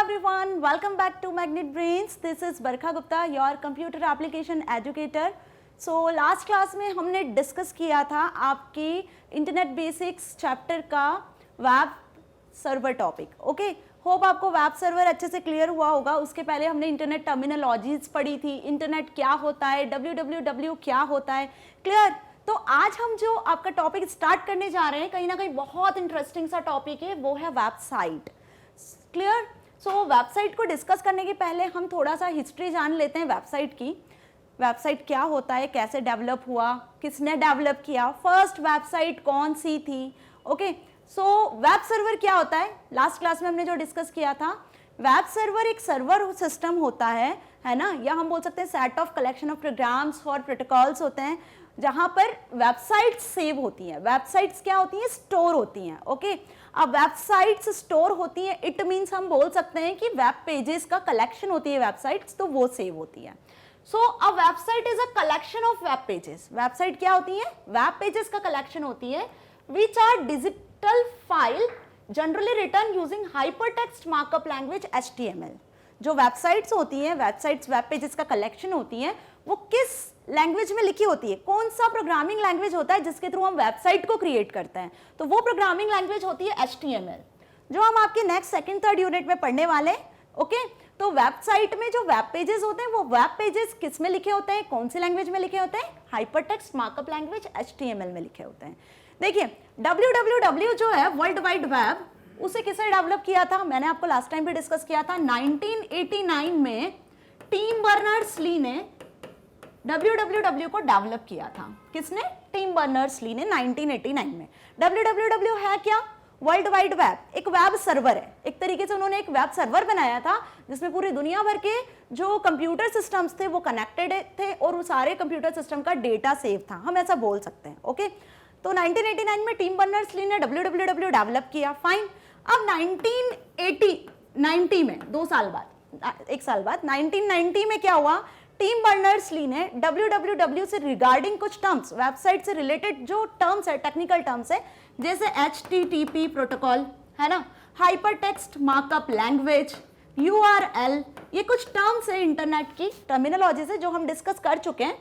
everyone, welcome back to Magnet Brains. This is Barkha Gupta, your computer application educator. So last class में हमने discuss किया था आपकी internet basics chapter का web server topic. Okay, hope आपको web server अच्छे से clear हुआ होगा. उसके पहले हमने इंटरनेट टर्मिनोलॉजीज पढ़ी थी, इंटरनेट क्या होता है, www क्या होता है. क्लियर? तो आज हम जो आपका टॉपिक स्टार्ट करने जा रहे हैं, कहीं ना कहीं बहुत इंटरेस्टिंग सा टॉपिक है, वो है वेबसाइट. क्लियर? सो वेबसाइट को डिस्कस करने के पहले हम थोड़ा सा हिस्ट्री जान लेते हैं वेबसाइट की. वेबसाइट क्या होता है, कैसे डेवलप हुआ, किसने डेवलप किया, फर्स्ट वेबसाइट कौन सी थी. ओके, सो वेब सर्वर क्या होता है, लास्ट क्लास में हमने जो डिस्कस किया था. वेब सर्वर एक सर्वर सिस्टम होता है ना, या हम बोल सकते हैं set of collection of programs और प्रोटोकॉल्स होते हैं जहां पर वेबसाइट्स सेव होती हैं. वेबसाइट्स क्या होती हैं, स्टोर होती हैं. ओके, अब वेबसाइट्स स्टोर होती हैं, इट मीन्स हम बोल सकते हैं कि वेब पेजेस का कलेक्शन होती है वेबसाइट्स, तो वो सेव होती है. So a website is a collection of web pages. Website क्या होती है, वेब पेजेस का कलेक्शन होती है which are digital file generally written using hypertext markup language HTML. जो वेबसाइट्स होती हैं, वेबसाइट्स वेब पेजेस का कलेक्शन होती हैं, वो किस लैंग्वेज में लिखी होती है, कौन सा प्रोग्रामिंग लैंग्वेज होता है जिसके थ्रू हम वेबसाइट को क्रिएट करते हैं, तो वो प्रोग्रामिंग लैंग्वेज होती है HTML, जो हम आपके नेक्स्ट सेकंड थर्ड यूनिट में पढ़ने वाले हैं. ओके, तो वेबसाइट में जो वेब पेजेस होते हैं, वो वेब पेजेस किस में लिखे होते हैं, कौन सी लैंग्वेज में लिखे होते हैं, हाइपरटेक्स्ट मार्कअप लैंग्वेज HTML में लिखे होते हैं. देखिए www जो है वर्ल्ड वाइड वेब, उसे किसने डेवलप किया था, मैंने आपको लास्ट टाइम भी डिस्कस किया था. 1989 में टिम बर्नर्स-ली ने www को डेवलप किया था. किसने, टिम बर्नर्स-ली ने 1989 में. www है क्या, वर्ल्ड वाइड वेब, एक वेब सर्वर है. एक तरीके से उन्होंने एक वेब सर्वर बनाया था जिसमें पूरी दुनिया भर के जो कंप्यूटर सिस्टम्स थे वो कनेक्टेड थे और वो सारे कंप्यूटर सिस्टम का डेटा सेव था, हम ऐसा बोल सकते हैं. ओके, तो 1989 में टिम बर्नर्स-ली ने www डेवलप किया. फाइन. अब 1990 में 2 साल बाद, 1 साल बाद 1990 में क्या हुआ, टिम बर्नर्स-ली ने www से रिगार्डिंग कुछ टर्म्स, वेबसाइट से रिलेटेड जो टर्म्स है, टेक्निकल टर्म्स है, जैसे HTTP प्रोटोकॉल है ना, हाइपरटेक्स्ट मार्कअप लैंग्वेज, URL, ये कुछ टर्म्स है इंटरनेट की टर्मिनोलॉजी से जो हम डिस्कस कर चुके हैं,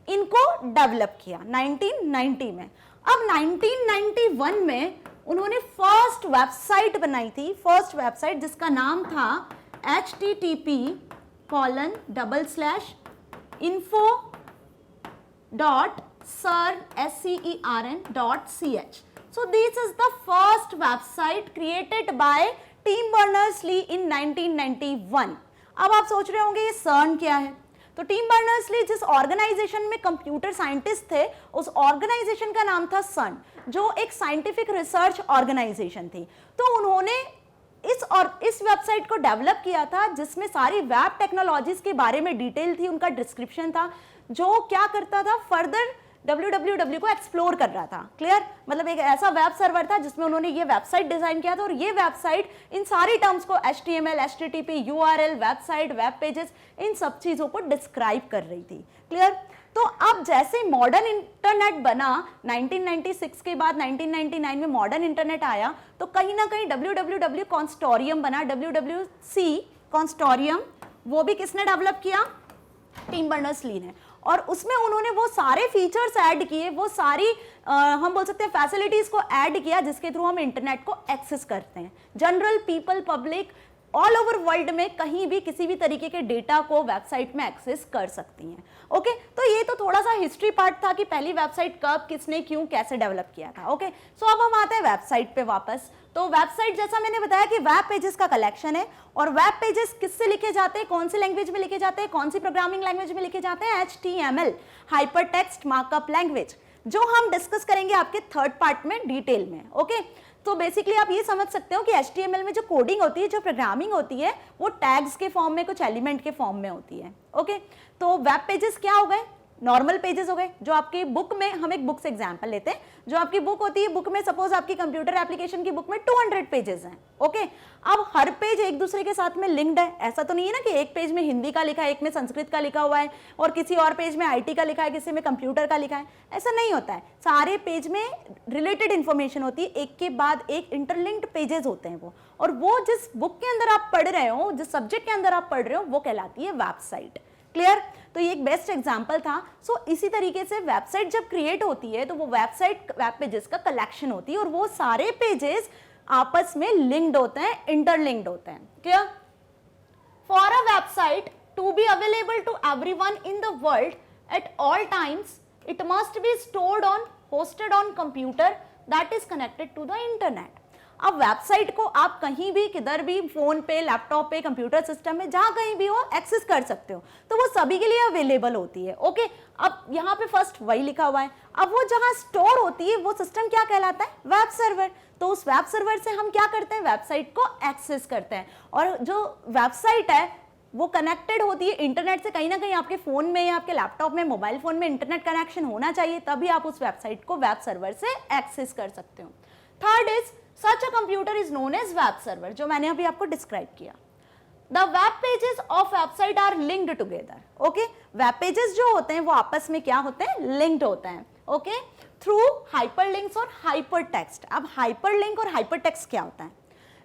इनको डेवलप किया 1990 में. अब 1991 में उन्होंने फर्स्ट वेबसाइट बनाई थी, फर्स्ट वेबसाइट जिसका नाम था http://info.cern.ch. So this is the first website created by Tim Berners-Lee in 1991. अब आप सोच रहे होंगे ये CERN क्या है, तो टिम बर्नर्स-ली जिस ऑर्गेनाइजेशन में कंप्यूटर साइंटिस्ट थे, उस ऑर्गेनाइजेशन का नाम था CERN, जो एक साइंटिफिक रिसर्च ऑर्गेनाइजेशन थी. तो उन्होंने इस वेबसाइट को डेवलप किया था जिसमें सारी वेब टेक्नोलॉजीज के बारे में डिटेल थी, उनका डिस्क्रिप्शन था, जो क्या करता था, फर्दर www को एक्सप्लोर कर रहा था. क्लियर? मतलब एक ऐसा वेब सर्वर था जिसमें उन्होंने ये वेबसाइट डिजाइन किया था, और ये वेबसाइट इन सारी टर्म्स को HTML, HTTP, URL, website, web pages, इन सब चीजों को डिस्क्राइब कर रही थी. क्लियर? तो अब जैसे मॉडर्न इंटरनेट बना 1996 के बाद, 1999 में मॉडर्न इंटरनेट आया, तो कहीं ना कहीं www कॉन्सोर्टियम बना, WWC कॉन्सोर्टियम, वो भी किसने डेवलप किया, टिम बर्नर्स-ली ने. और उसमें उन्होंने वो सारे फीचर्स ऐड किए, वो सारी हम बोल सकते हैं फैसिलिटीज को ऐड किया जिसके थ्रू हम इंटरनेट को एक्सेस करते हैं. General people, public all over world में कहीं भी किसी भी तरीके के डेटा को वेबसाइट में एक्सेस कर सकती हैं. ओके, तो ये तो थोड़ा सा हिस्ट्री पार्ट था कि पहली वेबसाइट कब, किसने, क्यों, कैसे डेवलप किया था. ओके, सो अब हम आते हैं वेबसाइट पे वापस. तो वेबसाइट जैसा मैंने बताया कि वेब पेजेस का कलेक्शन है, और वेब पेजेस किससे लिखे जाते हैं, कौन सी लैंग्वेज में लिखे जाते हैं, कौन सी प्रोग्रामिंग लैंग्वेज में लिखे जाते हैं, HTML, हाइपरटेक्स्ट मार्कअप लैंग्वेज, जो हम डिस्कस करेंगे आपके थर्ड पार्ट में डिटेल में. ओके, तो बेसिकली आप ये समझ सकते हो कि HTML में जो कोडिंग होती है, जो प्रोग्रामिंग होती है, वो टैग्स के फॉर्म में, कुछ एलिमेंट के फॉर्म में होती है. ओके, तो वेब पेजेस क्या हो गए, नॉर्मल पेजेस हो गए, जो आपकी बुक में, हम एक बुक से एग्जांपल लेते हैं, जो आपकी बुक होती है, बुक में सपोज आपकी कंप्यूटर एप्लीकेशन की बुक में 200 पेजेस हैं, ओके। अब हर पेज एक दूसरे के साथ में लिंक्ड है, ऐसा तो नहीं है ना कि एक पेज में हिंदी का लिखा है, एक में संस्कृत का लिखा हुआ है और किसी और पेज में IT का लिखा है, किसी में कंप्यूटर का लिखा है, ऐसा नहीं होता है। सारे पेज में रिलेटेड इंफॉर्मेशन होती है, एक के बाद एक इंटरलिंक्ड पेजेस होते हैं वो, और वो जिस बुक के अंदर आप पढ़ रहे हो, जिस सब्जेक्ट के अंदर आप पढ़ रहे हो, वो कहलाती है वेबसाइट। क्लियर? तो ये एक बेस्ट एग्जांपल था। सो इसी तरीके से वेबसाइट जब क्रिएट होती है तो वो वेबसाइट वेब पेजेस का कलेक्शन होती है, और वो सारे पेजेस आपस में लिंक्ड होते हैं, इंटरलिंक्ड होते हैं। Clear? For a website to be available to everyone in the world at all times, it must be stored on, hosted on computer that is connected to the internet. अब website को आप कहीं भी, किधर भी, phone पे, laptop पे, computer system में, जहां कहीं भी हो एक्सेस कर सकते हो, तो वो सभी के लिए अवेलेबल होती है, ओके। अब यहाँ पे फर्स्ट वही लिखा हुआ है। अब वो जहां स्टोर होती है वो सिस्टम क्या कहलाता है? Web server. तो उस वेब सर्वर से हम क्या करते हैं? वेबसाइट को एक्सेस करते हैं, और जो वेबसाइट है वो कनेक्टेड होती है इंटरनेट से। कहीं ना कहीं आपके फोन में या आपके लैपटॉप में, मोबाइल फोन में इंटरनेट कनेक्शन होना चाहिए, तभी आप उस वेबसाइट को वेब सर्वर से एक्सेस कर सकते हो। Third is such a computer is known as web server, जो मैंने अभी आपको डिस्क्राइब किया। The web pages of website are linked together, okay? Web pages जो होते हैं वो आपस में क्या होते हैं? लिंक्ड होते हैं, okay? Through hyperlinks और hypertext। अब hyperlink और hypertext क्या होता है?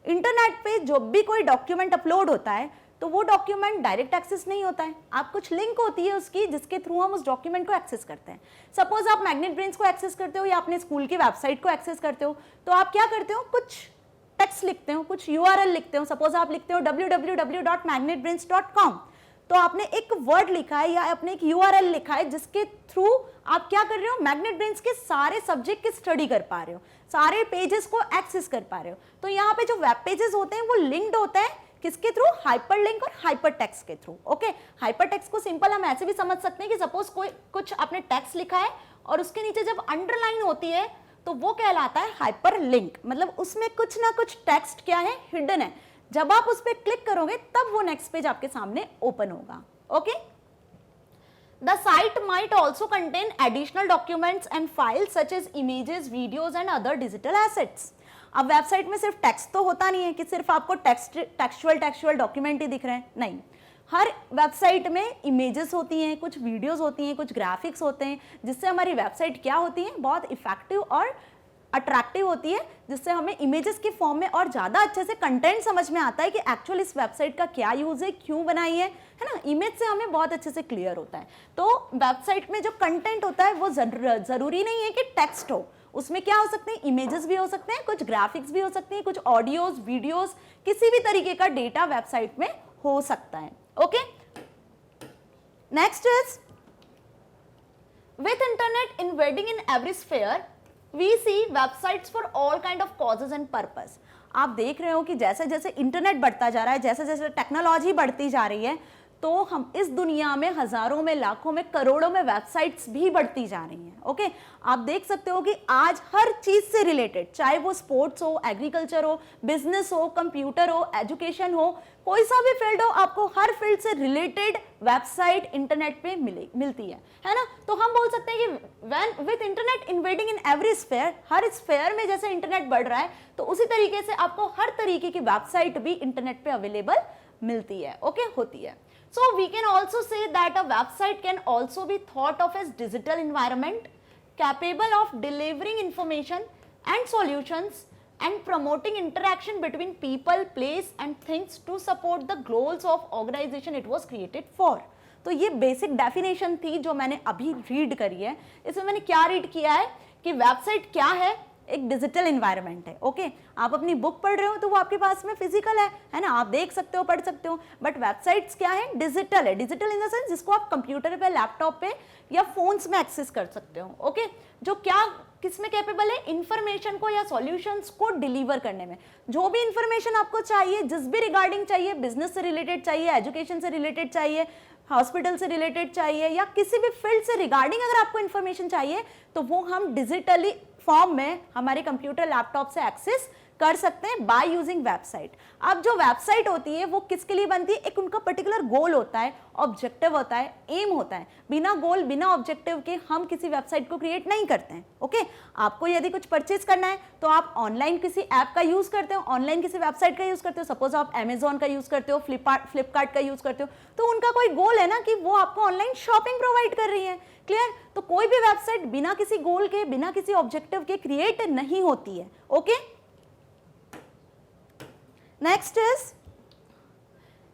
इंटरनेट पे जब भी कोई डॉक्यूमेंट अपलोड होता है तो वो डॉक्यूमेंट डायरेक्ट एक्सेस नहीं होता है, आप कुछ लिंक होती है उसकी जिसके थ्रू हम उस डॉक्यूमेंट को एक्सेस करते हैं। सपोज आप मैग्नेट ब्रेन्स को एक्सेस करते हो या अपने स्कूल की वेबसाइट को एक्सेस करते हो, तो आप क्या करते हो? कुछ टेक्स्ट लिखते हो, कुछ URL लिखते हो। सपोज आप लिखते हो www.magnetbrains.com, तो आपने एक वर्ड लिखा है या आपने एक URL लिखा है जिसके थ्रू आप क्या कर रहे हो? मैग्नेट ब्रेन्स के सारे सब्जेक्ट की स्टडी कर पा रहे हो, सारे पेजेस को एक्सेस कर पा रहे हो। तो यहाँ पे जो वेब पेजेस होते हैं वो लिंक्ड होते हैं किसके थ्रू? हाइपरलिंक और हाइपरटेक्स्ट के थ्रू, ओके। हाइपरटेक्स्ट को सिंपल हम ऐसे भी समझ सकते हैं कि सपोज कोई कुछ आपने टेक्स्ट लिखा है और उसके नीचे जब अंडरलाइन होती है तो वो कहलाता है हाइपरलिंक, मतलब उसमें कुछ ना कुछ टेक्स्ट क्या है? हिडन है। जब आप उस पर क्लिक करोगे तब वो नेक्स्ट पेज आपके सामने ओपन होगा, okay. The site might also contain additional documents and files such as images, videos and other digital assets। अब वेबसाइट में सिर्फ टेक्स्ट तो होता नहीं है कि सिर्फ आपको टेक्सचुअल डॉक्यूमेंट ही दिख रहे हैं, नहीं। हर वेबसाइट में इमेजेस होती हैं, कुछ वीडियोस होती हैं, कुछ ग्राफिक्स होते हैं, जिससे हमारी वेबसाइट क्या होती है? बहुत इफेक्टिव और अट्रैक्टिव होती है, जिससे हमें इमेजेस के फॉर्म में और ज़्यादा अच्छे से कंटेंट समझ में आता है कि एक्चुअल इस वेबसाइट का क्या यूज़ है, क्यों बनाई है ना। इमेज से हमें बहुत अच्छे से क्लियर होता है। तो वेबसाइट में जो कंटेंट होता है वो ज़रूरी नहीं है कि टेक्स्ट हो, उसमें क्या हो सकते हैं? इमेजेस भी हो सकते हैं, कुछ ग्राफिक्स भी हो सकते हैं, कुछ ऑडियोज, वीडियोस, किसी भी तरीके का डेटा वेबसाइट में हो सकता है, okay. Next is with internet invading in every sphere we see websites for all kind of causes and purpose. आप देख रहे हो कि जैसे जैसे इंटरनेट बढ़ता जा रहा है, जैसे जैसे टेक्नोलॉजी बढ़ती जा रही है, तो हम इस दुनिया में हजारों में, लाखों में, करोड़ों में वेबसाइट्स भी बढ़ती जा रही हैं, ओके। आप देख सकते हो कि आज हर चीज से रिलेटेड, चाहे वो स्पोर्ट्स हो, एग्रीकल्चर हो, बिजनेस हो, कंप्यूटर हो, एजुकेशन हो, कोई सा भी फील्ड हो, आपको हर फील्ड से रिलेटेड वेबसाइट इंटरनेट पे मिलती है ना। तो हम बोल सकते हैं कि when with internet invading in every sphere, her sphere में जैसे इंटरनेट बढ़ रहा है तो उसी तरीके से आपको हर तरीके की वेबसाइट भी इंटरनेट पे अवेलेबल मिलती है, ओके, होती है। So we can also say that a website can also be thought of as digital environment capable of delivering information and solutions and promoting interaction between people, place and things to support the goals of organization it was created for। तो ये basic definition थी जो मैंने अभी read करी है। इसमें मैंने क्या रीड किया है कि वेबसाइट क्या है? एक डिजिटल इन्वायरमेंट है, ओके। आप अपनी बुक पढ़ रहे हो तो वो आपके पास में फिजिकल है ना, आप देख सकते हो, पढ़ सकते हो, बट वेबसाइट्स क्या है? डिजिटल है। डिजिटल इन द सेंस जिसको आप कंप्यूटर पे, लैपटॉप पे या फोन्स में एक्सेस कर सकते हो, ओके। जो क्या किसमें कैपेबल है? इंफॉर्मेशन को या सॉल्यूशंस को डिलीवर करने में। जो भी इंफॉर्मेशन आपको चाहिए, जिस भी रिगार्डिंग चाहिए, बिजनेस से रिलेटेड चाहिए, एजुकेशन से रिलेटेड चाहिए, हॉस्पिटल से रिलेटेड चाहिए या किसी भी फील्ड से रिगार्डिंग अगर आपको इंफॉर्मेशन चाहिए तो वो हम डिजिटली फॉर्म में हमारे कंप्यूटर, लैपटॉप से एक्सेस कर सकते हैं बाय यूजिंग वेबसाइट। अब जो वेबसाइट होती है वो किसके लिए बनती है, एक उनका पर्टिकुलर गोल होता है, ऑब्जेक्टिव होता है, एम होता है। बिना गोल बिना ऑब्जेक्टिव के हम किसी वेबसाइट को क्रिएट नहीं करते हैं। ओके, आपको यदि कुछ परचेज करना है तो आप ऑनलाइन किसी ऐप का यूज करते हो, ऑनलाइन किसी वेबसाइट का यूज करते हो, सपोज आप अमेजोन का यूज करते हो, फ्लिपकार्ट का यूज करते हो, तो उनका कोई गोल है ना कि वो आपको ऑनलाइन शॉपिंग प्रोवाइड कर रही है। क्लियर? तो कोई भी वेबसाइट बिना किसी गोल के बिना किसी ऑब्जेक्टिव के क्रिएट नहीं होती है। Okay, next is,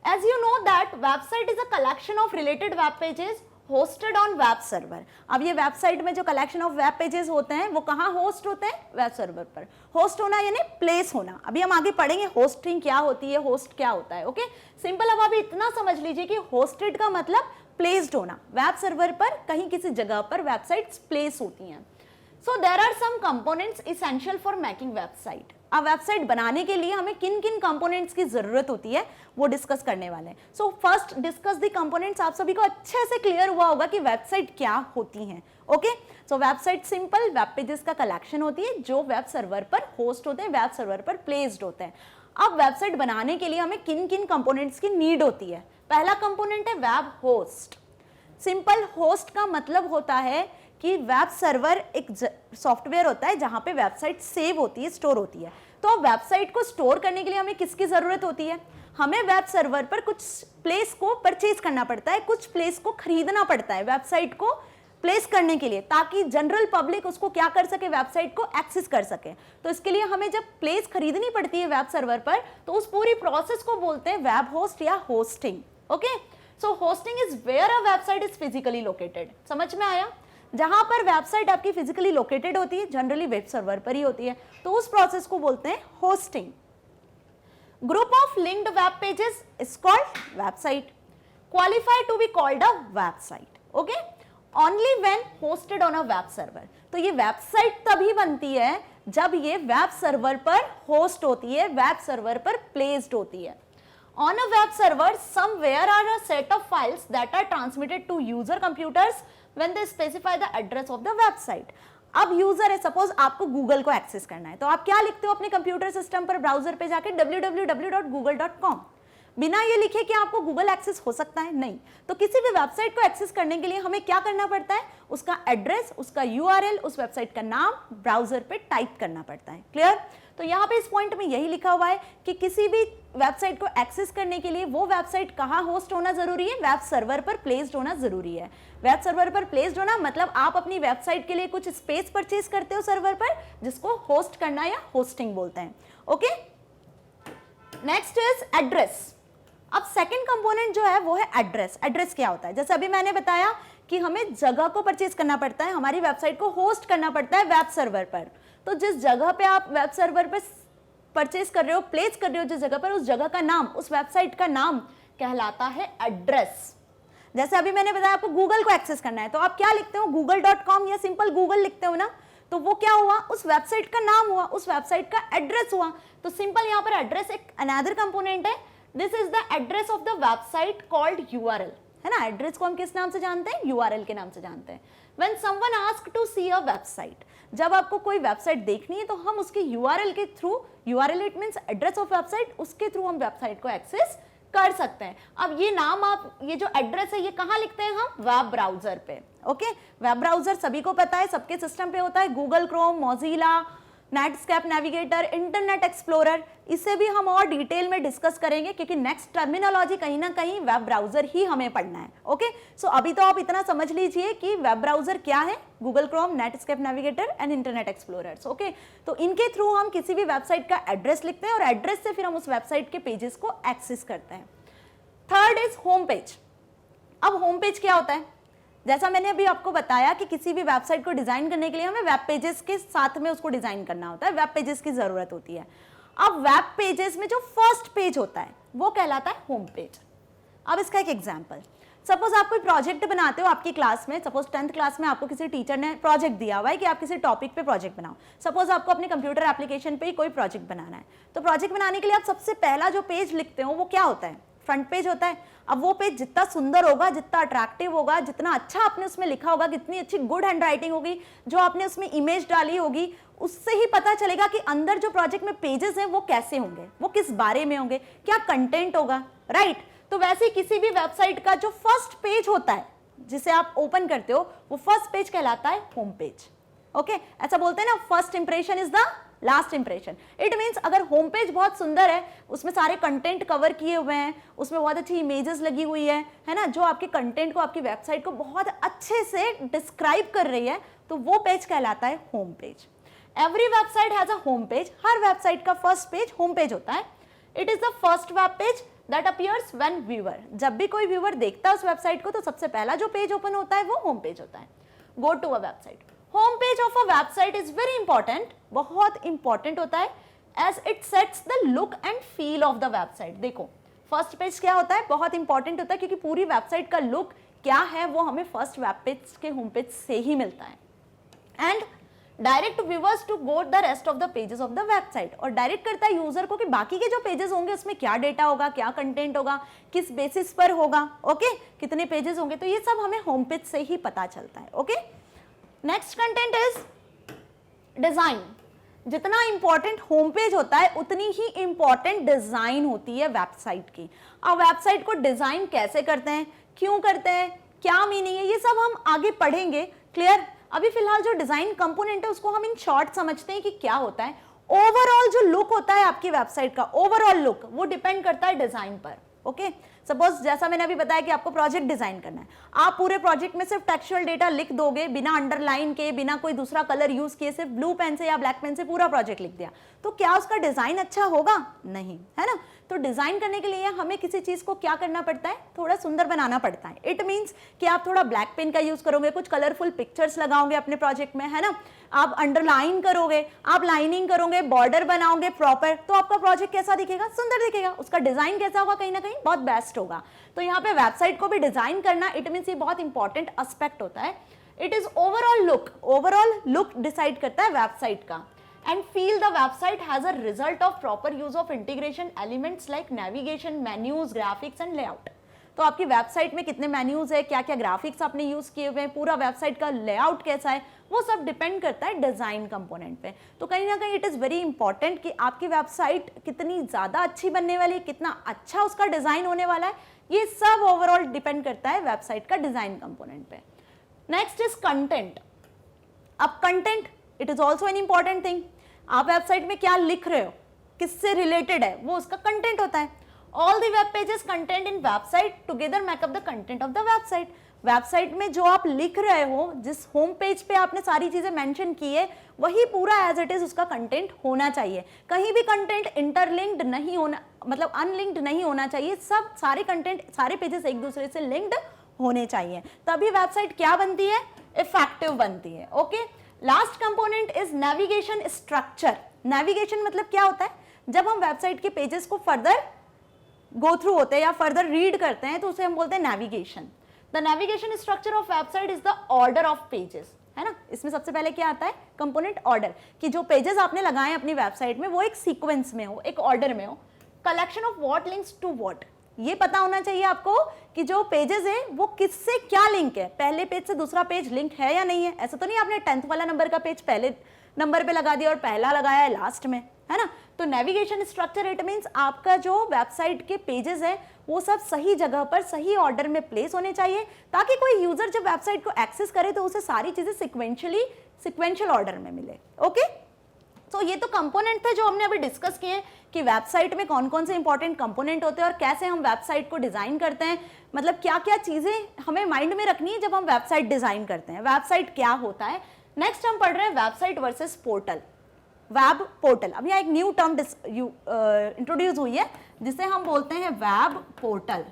as you know that website is a collection of related web pages hosted on web server। अब ये वेबसाइट में जो कलेक्शन ऑफ वेब पेजेस होते हैं वो कहाँ होस्ट होते हैं, वेब सर्वर पर। होस्ट होना यानी प्लेस होना। अभी हम आगे पढ़ेंगे होस्टिंग क्या होती है, होस्ट क्या होता है। Okay, simple. अब अभी इतना समझ लीजिए कि होस्टेड का मतलब प्लेस्ड होना, वेब सर्वर पर कहीं किसी जगह पर वेबसाइट्स प्लेस होती हैं। So there are some components essential for making website. अब वेबसाइट बनाने के लिए हमें किन किन कंपोनेंट्स की जरूरत होती है वो डिस्कस करने वाले हैं। So first discuss the components. आप सभी को अच्छे से क्लियर हुआ होगा कि वेबसाइट क्या होती हैं। ओके, सो वेबसाइट सिंपल वेब पेजेस का कलेक्शन होती है जो वेब सर्वर पर होस्ट होते हैं, वेब सर्वर पर प्लेस्ड होते हैं। अब वेबसाइट बनाने के लिए हमें किन किन कंपोनेंट्स की नीड होती है। पहला कंपोनेंट है वेब होस्ट। सिंपल, होस्ट का मतलब होता है कि वेब सर्वर एक सॉफ्टवेयर होता है जहां पे वेबसाइट सेव होती है, स्टोर होती है। तो अब वेबसाइट को स्टोर करने के लिए हमें किसकी जरूरत होती है, हमें वेब सर्वर पर कुछ प्लेस को परचेज करना पड़ता है, कुछ प्लेस को खरीदना पड़ता है वेबसाइट को प्लेस करने के लिए, ताकि जनरल पब्लिक उसको क्या कर सके, वेबसाइट को एक्सेस कर सके। तो इसके लिए हमें जब प्लेस खरीदनी पड़ती है वेब सर्वर पर, तो उस पूरी प्रोसेस को बोलते हैं वेब होस्ट या hosting. Okay, so hosting is where a website is physically located. समझ में आया? जहां पर वेबसाइट आपकी फिजिकली लोकेटेड होती है, जनरली वेब सर्वर पर ही होती है, तो उस प्रोसेस को बोलते हैं hosting. Group of linked web pages is called website, qualify to be called a website. Okay, only when hosted on a web server. तो ये वेबसाइट तभी बनती है जब ये वेब सर्वर पर होस्ट होती है, वेब सर्वर पर प्लेस्ड होती है। On a web server, somewhere are a set of files that are transmitted to user computers when they specify the address of the website। अब यूजर है, suppose आपको Google को access करना है, तो आप क्या लिखते हो अपने कंप्यूटर सिस्टम पर ब्राउजर पे जाके www.google.com। बिना ये लिखे कि आपको गूगल एक्सेस हो सकता है? नहीं। तो किसी भी वेबसाइट को एक्सेस करने के लिए हमें क्या करना पड़ता है, उसका एड्रेस, उसका यूआरएल, उस वेबसाइट का नाम ब्राउजर पे टाइप करना पड़ता है। क्लियर? तो यहाँ पे इस पॉइंट में यही लिखा हुआ है कि किसी भी वेबसाइट को एक्सेस करने के लिए वो वेबसाइट कहाँ होस्ट होना जरूरी है, वेब सर्वर पर प्लेस्ड होना जरूरी है। वेब सर्वर पर प्लेस्ड होना मतलब आप अपनी वेबसाइट के लिए कुछ स्पेस परचेज करते हो सर्वर पर, जिसको होस्ट करना या होस्टिंग बोलते हैं। Okay, next is address. अब सेकंड कंपोनेंट जो है वो है एड्रेस। एड्रेस क्या होता है? जैसे अभी मैंने बताया कि हमें जगह को परचेज करना पड़ता है, हमारी वेबसाइट को होस्ट करना पड़ता है वेब सर्वर पर। तो जिस जगह पे आप वेब सर्वर पर परचेज कर रहे हो, प्लेस कर रहे हो जिस जगह पर, उस जगह का नाम, उस वेबसाइट का नाम कहलाता है एड्रेस। जैसे अभी मैंने बताया आपको गूगल को एक्सेस करना है, तो आप क्या लिखते हो, google.com या सिंपल गूगल लिखते हो ना, तो वो क्या हुआ, उस वेबसाइट का नाम हुआ, उस वेबसाइट का एड्रेस हुआ। तो सिंपल यहाँ पर एड्रेस एक अनदर कंपोनेंट है। This is the address of the website called URL, है ना। एड्रेस को हम किस नाम से जानते हैं, यूआरएल के नाम से जानते हैं। When someone asks to see a website, जब आपको कोई वेबसाइट देखनी है तो हम उसके यूआरएल के through, URL it means address of website, उसके थ्रू हम वेबसाइट को एक्सेस कर सकते हैं। अब ये नाम आप, ये जो एड्रेस है ये कहाँ लिखते हैं हम, वेब ब्राउजर पे। ओके, वेब ब्राउजर सभी को पता है, सबके सिस्टम पे होता है, Google Chrome, Mozilla, Netscape navigator, internet explorer. इसे भी हम और डिटेल में डिस्कस करेंगे क्योंकि नेक्स्ट टर्मिनोलॉजी कहीं ना कहीं वेब ब्राउजर ही हमें पढ़ना है। ओके, सो अभी तो आप इतना समझ लीजिए कि वेब ब्राउजर क्या है, Google Chrome, Netscape navigator and internet explorer. Okay, तो इनके थ्रू हम किसी भी वेबसाइट का एड्रेस लिखते हैं और एड्रेस से फिर हम उस वेबसाइट के पेजेस को एक्सेस करते हैं। Third is home page. अब होम पेज क्या होता है? जैसा मैंने अभी आपको बताया कि किसी भी वेबसाइट को डिजाइन करने के लिए हमें वेब पेजेस के साथ में उसको डिजाइन करना होता है, वेब पेजेस की जरूरत होती है। अब वेब पेजेस में जो फर्स्ट पेज होता है वो कहलाता है होम पेज। अब इसका एक एग्जांपल, सपोज आप कोई प्रोजेक्ट बनाते हो आपकी क्लास में, सपोज 10th क्लास में आपको किसी टीचर ने प्रोजेक्ट दिया हुआ है कि आप किसी टॉपिक पे प्रोजेक्ट बनाओ। सपोज आपको अपने कंप्यूटर एप्लीकेशन पे ही कोई प्रोजेक्ट बनाना है, तो प्रोजेक्ट बनाने के लिए आप सबसे पहला जो पेज लिखते हो वो क्या होता है, फ्रंट पेज होता है। अब वो पेज जितना सुंदर होगा, जितना अट्रैक्टिव होगा, जितना अच्छा आपने उसमें लिखा होगा, कितनी अच्छी गुड हैंड राइटिंग होगी, जो आपने उसमें इमेज डाली होगी, उससे ही पता चलेगा कि अंदर जो प्रोजेक्ट में पेजेस हैं वो कैसे होंगे, वो किस बारे में होंगे, क्या कंटेंट होगा, राइट। तो वैसे किसी भी वेबसाइट का जो फर्स्ट पेज होता है जिसे आप ओपन करते हो वो फर्स्ट पेज कहलाता है होम पेज। ओके, ऐसा बोलते हैं ना, first impression is the last impression. It means अगर होम पेज बहुत सुंदर है, उसमें सारे कंटेंट कवर किए हुए हैं, उसमें बहुत अच्छी इमेजेस लगी हुई है ना, जो आपके कंटेंट को, आपकी वेबसाइट को बहुत अच्छे से डिस्क्राइब कर रही है, तो वो पेज कहलाता है home page. Every website has a home page. Her website का फर्स्ट पेज होम पेज होता है। It is the first web page that appears when viewer, जब भी कोई व्यूअर देखता है उस वेबसाइट को तो सबसे पहला जो पेज ओपन होता है वो होम पेज होता है। Go to a website. Home page of a website is very important, बहुत इंपॉर्टेंट होता है, as it sets the look and feel of the website. देखो फर्स्ट पेज क्या होता है, बहुत इंपॉर्टेंट होता है, क्योंकि पूरी वेबसाइट का लुक क्या है वो हमें फर्स्ट वेब पेज के होम पेज से ही मिलता है। And direct viewers to go the rest of the pages of the website, और डायरेक्ट करता है यूजर को कि बाकी के जो पेजेस होंगे उसमें क्या डेटा होगा, क्या कंटेंट होगा, किस बेसिस पर होगा, ओके, कितने पेजेस होंगे, तो ये सब हमें होम पेज से ही पता चलता है। Okay, next content is design. जितना इंपॉर्टेंट होम पेज होता है उतनी ही इंपॉर्टेंट डिजाइन होती है वेबसाइट की। अब वेबसाइट को डिजाइन कैसे करते हैं, क्यों करते हैं, क्या मीनिंग है, ये सब हम आगे पढ़ेंगे। क्लियर? अभी फिलहाल जो डिजाइन कंपोनेंट है उसको हम इन शॉर्ट समझते हैं कि क्या होता है। ओवरऑल जो लुक होता है आपकी वेबसाइट का, ओवरऑल लुक, वो डिपेंड करता है डिजाइन पर। ओके, सपोज जैसा मैंने अभी बताया कि आपको प्रोजेक्ट डिजाइन करना है, आप पूरे प्रोजेक्ट में सिर्फ टेक्सचुअल डेटा लिख दोगे बिना अंडरलाइन के, बिना कोई दूसरा कलर यूज किए, सिर्फ ब्लू पेन से या ब्लैक पेन से पूरा प्रोजेक्ट लिख दिया, तो क्या उसका डिजाइन अच्छा होगा? नहीं, है ना। तो डिजाइन करने के लिए हमें किसी चीज को क्या करना पड़ता है, थोड़ा सुंदर बनाना पड़ता है। इट मींस कि आप थोड़ा ब्लैक पेन का यूज करोगे, कुछ कलरफुल पिक्चर्स लगाओगे अपने प्रोजेक्ट में, है ना, आप अंडरलाइन करोगे, आप लाइनिंग करोगे, बॉर्डर बनाओगे प्रॉपर, तो आपका प्रोजेक्ट कैसा दिखेगा? सुंदर दिखेगा। उसका डिजाइन कैसा होगा? कहीं ना कहीं बहुत बेस्ट होगा। तो यहाँ पे वेबसाइट को भी डिजाइन करना, इट मींस ये बहुत इंपॉर्टेंट एस्पेक्ट होता है। It is overall look, overall look decide करता है वेबसाइट का। And feel the website has a result of proper use of integration elements like navigation, menus, graphics and layout. तो आपकी website में कितने मेन्यूज है, क्या क्या ग्राफिक्स आपने यूज किए हुए हैं, पूरा वेबसाइट का लेआउट कैसा है, वो सब डिपेंड करता है डिजाइन कंपोनेंट पे। तो कहीं ना कहीं इट इज वेरी इंपॉर्टेंट कि आपकी वेबसाइट कितनी ज्यादा अच्छी बनने वाली है, कितना अच्छा उसका डिजाइन होने वाला है, ये सब ओवरऑल डिपेंड करता है वेबसाइट का डिजाइन कंपोनेंट पे। Next is content. अब content it is also an important thing. आप वेबसाइट में क्या लिख रहे हो, किससे रिलेटेड है, वो उसका कंटेंट होता है। All the web pages content in website together makeup the content of the website. Website में जो आप लिख रहे हो, जिस होम पेज पे आपने सारी चीजें मेंशन की है, वही पूरा एज इट इज उसका कंटेंट होना चाहिए। कहीं भी कंटेंट इंटरलिंक्ड नहीं होना, मतलब अनलिंक्ड नहीं होना चाहिए। सब सारे कंटेंट, सारे पेजेस एक दूसरे से लिंक्ड होने चाहिए, तभी वेबसाइट क्या बनती है, इफेक्टिव बनती है। Okay, last component is navigation structure. Navigation मतलब क्या होता है, जब हम वेबसाइट के पेजेस को फर्दर गो थ्रू होते हैं या फर्दर रीड करते हैं तो उसे हम बोलते हैं navigation. The navigation structure of website is the order of pages, है ना। इसमें सबसे पहले क्या आता है, कंपोनेंट ऑर्डर, कि जो पेजेस आपने लगाए अपनी वेबसाइट में वो एक सीक्वेंस में हो, एक ऑर्डर में हो। Collection of what links to what, ये पता होना चाहिए आपको कि जो पेजेस है वो किससे क्या लिंक है, पहले पेज से दूसरा पेज लिंक है या नहीं है। ऐसा तो नहीं आपने 10th वाला नंबर का पेज पहले नंबर पे लगा दिया और पहला लगाया है लास्ट में, है ना। तो नेविगेशन स्ट्रक्चर इट मींस आपका जो वेबसाइट के पेजेस है वो सब सही जगह पर सही ऑर्डर में प्लेस होने चाहिए, ताकि कोई यूजर जब वेबसाइट को एक्सेस करे तो उसे सारी चीजें सिक्वेंशियल ऑर्डर में मिले। ओके, तो ये तो कंपोनेंट थे जो हमने अभी डिस्कस किए कि वेबसाइट में कौन कौन से इंपॉर्टेंट कंपोनेंट होते हैं और कैसे हम वेबसाइट को डिजाइन करते हैं, मतलब क्या क्या चीजें हमें माइंड में रखनी है जब हम वेबसाइट डिजाइन करते हैं, वेबसाइट क्या होता है। नेक्स्ट हम पढ़ रहे हैं website versus portal, web portal. अब यहाँ एक न्यू टर्म इंट्रोड्यूस हुई है जिसे हम बोलते हैं वेब पोर्टल।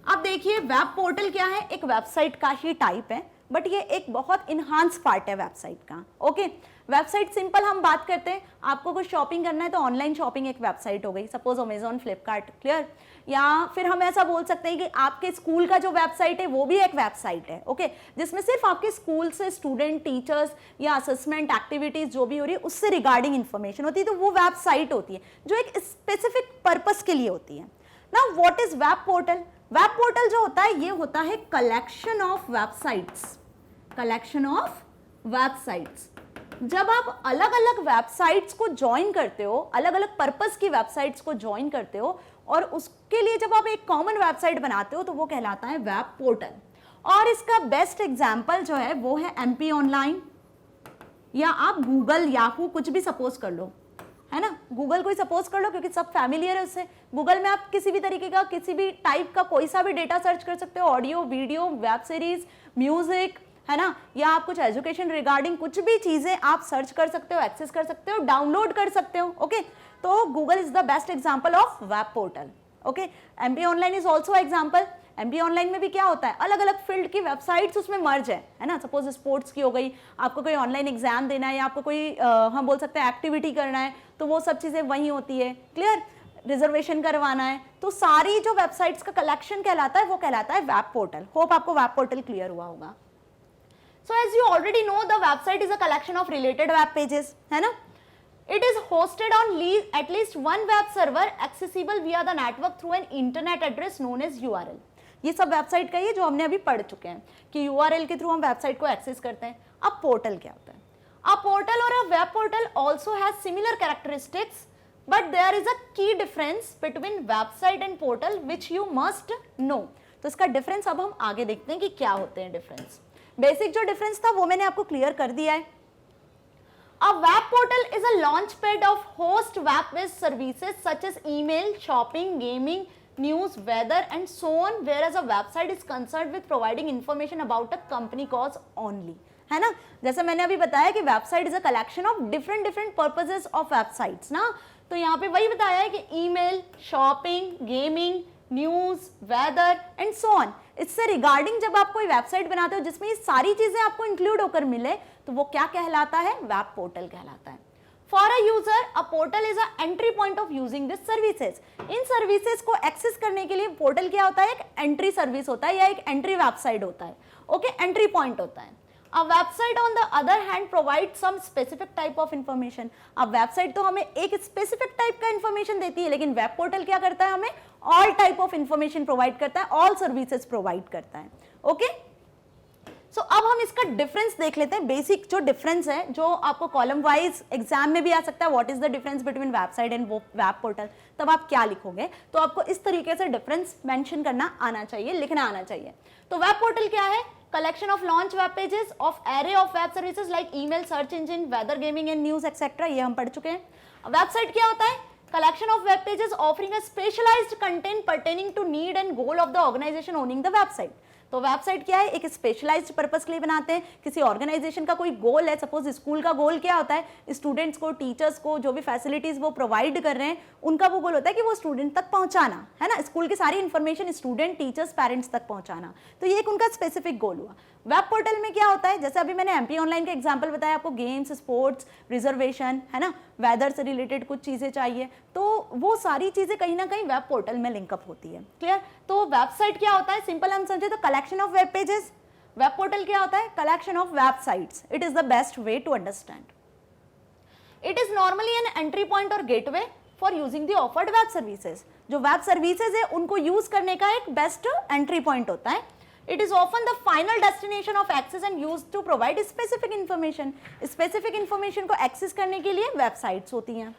अब देखिए वेब पोर्टल क्या है, एक वेबसाइट का ही टाइप है, बट ये एक बहुत इनहांस पार्ट है वेबसाइट का। ओके, वेबसाइट सिंपल हम बात करते हैं, आपको कुछ शॉपिंग करना है तो ऑनलाइन शॉपिंग एक वेबसाइट हो गई, सपोज अमेजॉन, फ्लिपकार्ट, क्लियर। या फिर हम ऐसा बोल सकते हैं कि आपके स्कूल का जो वेबसाइट है वो भी एक वेबसाइट है, ओके, जिसमें सिर्फ आपके स्कूल से स्टूडेंट, टीचर्स या असेसमेंट एक्टिविटीज जो भी हो रही है उससे रिगार्डिंग इंफॉर्मेशन होती है, तो वो वेबसाइट होती है जो एक स्पेसिफिक पर्पस के लिए होती है। Now what is web portal? Web portal जो होता है ये होता है collection of websites, collection of websites जब आप अलग अलग वेबसाइट्स को ज्वाइन करते हो, अलग अलग पर्पस की वेबसाइट्स को ज्वाइन करते हो और उसके लिए जब आप एक कॉमन वेबसाइट बनाते हो तो वो कहलाता है वेब पोर्टल। और इसका बेस्ट एग्जांपल जो है वो है एमपी ऑनलाइन, या आप गूगल, याहू, कुछ भी सपोज कर लो, है ना, गूगल को ही सपोज कर लो क्योंकि सब फैमिलियर है उससे। गूगल में आप किसी भी तरीके का, किसी भी टाइप का कोई सा भी डेटा सर्च कर सकते हो, audio, video, web series, music, है ना, या आप कुछ एजुकेशन रिगार्डिंग कुछ भी चीजें आप सर्च कर सकते हो, एक्सेस कर सकते हो, डाउनलोड कर सकते हो। ओके, तो Google is the best example of web portal. Okay, MP online is also example. MP online में भी क्या होता है, अलग अलग फील्ड की वेबसाइट्स उसमें मर्ज है ना। सपोज स्पोर्ट्स की हो गई, आपको कोई ऑनलाइन एग्जाम देना है या आपको कोई हम बोल सकते हैं एक्टिविटी करना है, तो वो सब चीजें वहीं होती है। क्लियर, रिजर्वेशन करवाना है, तो सारी जो वेबसाइट्स का कलेक्शन कहलाता है वो कहलाता है वेब पोर्टल। होप आपको वेब पोर्टल क्लियर हुआ होगा। So as you already know, the website is a collection of related web pages, है ना? It is hosted on at least one web server accessible via the network through an internet address known as URL. ये सब website का ही है जो हमने अभी पढ़ चुके हैं कि URL के थ्रू हम वेबसाइट को एक्सेस करते हैं। अब पोर्टल क्या होता है? A portal or a web portal also has similar characteristics, but there is a key difference between website and portal which you must know. तो इसका डिफरेंस अब हम आगे देखते हैं कि क्या होते हैं डिफरेंस। बेसिक जो डिफरेंस था वो मैंने आपको क्लियर कर दिया है। A web portal is a launchpad of host web-based services such as email, shopping, gaming, news, weather, and so on, whereas a website is concerned with providing information about a company cause only, है ना। जैसे मैंने अभी बताया कि website is a collection of different purposes of websites ना, तो यहाँ पे वही बताया है कि email, shopping, gaming, news, weather and so on, इससे रिगार्डिंग जब आप कोई वेबसाइट बनाते हो जिसमें ये सारी चीजें आपको इंक्लूड होकर मिले तो वो क्या कहलाता है, वेब पोर्टल कहलाता है। For a user a portal is a entry point of using this services. In services को एक्सेस करने के लिए पोर्टल क्या होता है, एक एंट्री सर्विस होता है या एक एंट्री वेबसाइट होता है। ओके, एंट्री पॉइंट होता है। A website on the other hand provides some specific type of information. अब वेबसाइट तो हमें एक स्पेसिफिक टाइप का इंफॉर्मेशन देती है, लेकिन वेब पोर्टल क्या करता है, हमें all type of information provide करता है, ऑल सर्विसेज प्रोवाइड करता है। ओके, सो अब हम इसका डिफरेंस देख लेते हैं। बेसिक जो डिफरेंस है जो आपको कॉलम वाइज एग्जाम में भी आ सकता है, what is the difference between website and web portal, तब आप क्या लिखोगे, तो आपको इस तरीके से डिफरेंस मेंशन करना आना चाहिए, लिखना आना चाहिए। तो वेब पोर्टल क्या है, collection of launch web pages of array of web services like email, search engine, weather, gaming and news etc. ये हम पढ़ चुके हैं। वेबसाइट क्या होता है, collection of web pages offering a specialized content pertaining to need and goal of the organization owning the website। तो website क्या है, एक स्पेशलाइज्ड पर्पस के लिए बनाते हैं, किसी ऑर्गेनाइजेशन का कोई गोल है। सपोज स्कूल का गोल क्या होता है, स्टूडेंट्स को, टीचर्स को जो भी फैसिलिटीज वो प्रोवाइड कर रहे हैं उनका वो गोल होता है कि वो स्टूडेंट तक पहुंचाना, है ना, स्कूल की सारी इंफॉर्मेशन स्टूडेंट, टीचर्स, पेरेंट्स तक पहुंचाना। तो ये एक उनका स्पेसिफिक गोल हुआ। वेब पोर्टल में क्या होता है, जैसे अभी मैंने एमपी ऑनलाइन का एग्जाम्पल बताया आपको, गेम्स, स्पोर्ट्स, रिजर्वेशन, है ना, वेदर से रिलेटेड कुछ चीजें चाहिए, तो वो सारी चीजें कहीं ना कहीं वेब पोर्टल में लिंकअप होती है। क्लियर, तो वेबसाइट क्या होता है, सिंपल हम समझे तो collection of web pages. Web portal क्या होता है, collection of websites. It is the best way to understand. It is normally an entry point और gateway for using the offered web services. जो वेब सर्विसेज है उनको use करने का एक बेस्ट एंट्री पॉइंट होता है। It is often the final destination of access and used to provide specific information. Specific information को access करने के लिए वेबसाइट्स होती हैं,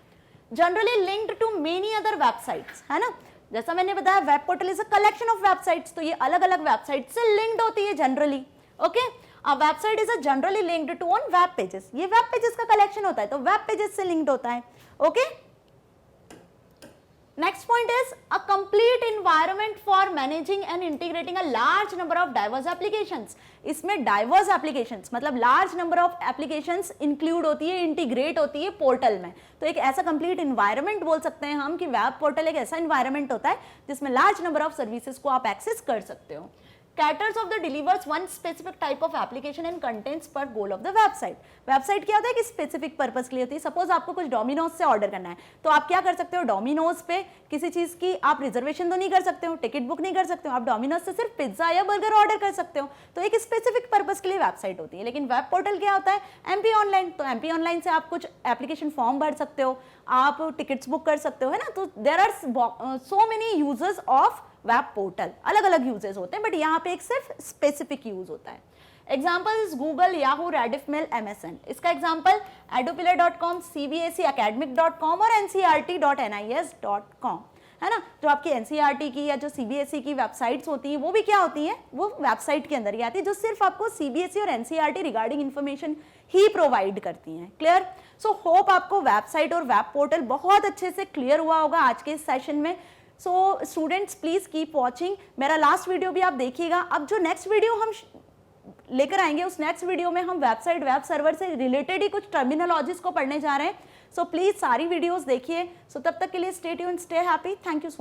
generally linked to many other websites, है ना। जैसा मैंने बताया web portal is a collection of websites, तो ये अलग अलग वेबसाइट से लिंक्ड होती है generally. Okay, a website is a generally linked to on web pages. ये वेब पेजेस का कलेक्शन होता है तो वेब पेजेस से लिंक्ड होता है। Okay, next point is a complete environment for managing and integrating a large number of diverse applications। इसमें diverse applications मतलब large number of applications include होती है, integrate होती है पोर्टल में। तो एक ऐसा complete environment बोल सकते हैं हम कि वेब पोर्टल एक ऐसा environment होता है जिसमें large number of services को आप access कर सकते हो। Caters of the delivers one specific type of application and contents per goal of the website। Website क्या होता है कि स्पेसिफिक पर्पस के लिए होती है। सपोज आपको कुछ डोमिनोज से ऑर्डर करना है तो आप क्या कर सकते हो, डोमिनोज पे किसी चीज की आप रिजर्वेशन तो नहीं कर सकते हो, टिकट बुक नहीं कर सकते हो, आप डोमिनोज से सिर्फ पिज्जा या बर्गर ऑर्डर कर सकते हो। तो एक स्पेसिफिक पर्पस के लिए वेबसाइट होती है। लेकिन वेब पोर्टल क्या होता है, एमपी ऑनलाइन। तो एमपी ऑनलाइन से आप कुछ एप्लीकेशन फॉर्म भर सकते हो, आप टिकट्स बुक कर सकते हो, है ना। तो there are so many users of web portal, अलग अलग यूजेस होते हैं, बट यहाँ पे एक सिर्फ स्पेसिफिक यूज होता है। Example is Google, Yahoo, Rediff mail, MSN। इसका एग्जाम्पल edupillar.com, cbseacademic.com और ncrt.nis.com है ना। जो आपकी NCERT की या जो CBSE की वेबसाइट्स होती हैं वो भी क्या होती हैं, वो वेबसाइट के अंदर ही आती है, जो सिर्फ आपको CBSE और NCERT रिगार्डिंग इन्फॉर्मेशन ही प्रोवाइड करती हैं। क्लियर? सो होप आपको वेबसाइट और वेब पोर्टल बहुत अच्छे से क्लियर हुआ होगा आज के इस सेशन में। So students please keep watching, मेरा लास्ट वीडियो भी आप देखिएगा। अब जो नेक्स्ट वीडियो हम लेकर आएंगे, उस नेक्स्ट वीडियो में हम वेबसाइट वेब सर्वर से रिलेटेड ही कुछ टर्मिनोलॉजीज को पढ़ने जा रहे हैं। सो प्लीज सारी वीडियोस देखिए। सो तब तक के लिए stay tuned, stay happy, thank you so much.